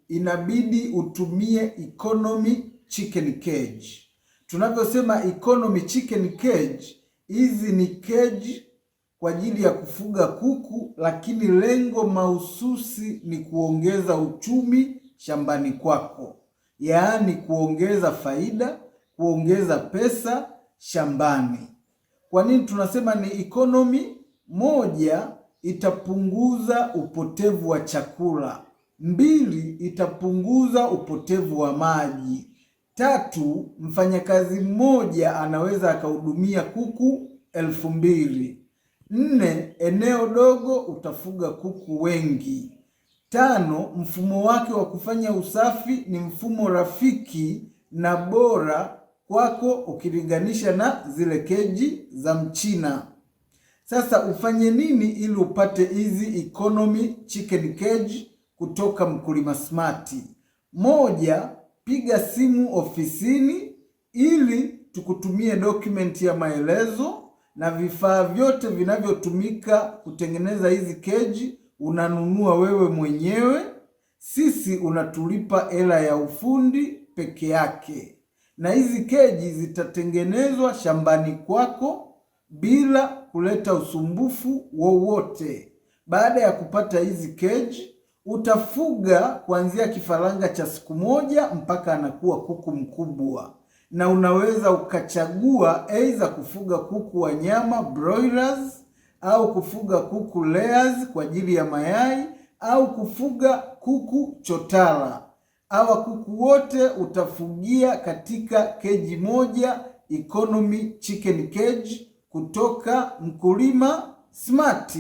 inabidi utumie economy chicken cage. Tunavyosema economy chicken cage, hizi ni cage kwa ajili ya kufuga kuku, lakini lengo mahususi ni kuongeza uchumi shambani kwako, yaani kuongeza faida, kuongeza pesa shambani. Kwa nini tunasema ni economy? Moja, itapunguza upotevu wa chakula. Mbili, itapunguza upotevu wa maji. Tatu, mfanyakazi mmoja anaweza akahudumia kuku 2000. Nne, eneo dogo utafuga kuku wengi. Tano, mfumo wake wa kufanya usafi ni mfumo rafiki na bora kwako ukilinganisha na zile keji za Mchina. Sasa ufanye nini ili upate hizi economy chicken cage kutoka Mkulima Smart? Moja, piga simu ofisini ili tukutumie document ya maelezo na vifaa vyote vinavyotumika kutengeneza hizi keji unanunua wewe mwenyewe. Sisi unatulipa hela ya ufundi peke yake, na hizi keji zitatengenezwa shambani kwako bila kuleta usumbufu wowote. Baada ya kupata hizi keji, utafuga kuanzia kifaranga cha siku moja mpaka anakuwa kuku mkubwa, na unaweza ukachagua aidha kufuga kuku wa nyama broilers, au kufuga kuku layers kwa ajili ya mayai, au kufuga kuku chotara. Hawa kuku wote utafugia katika keji moja, economy chicken cage kutoka Mkulima Smart.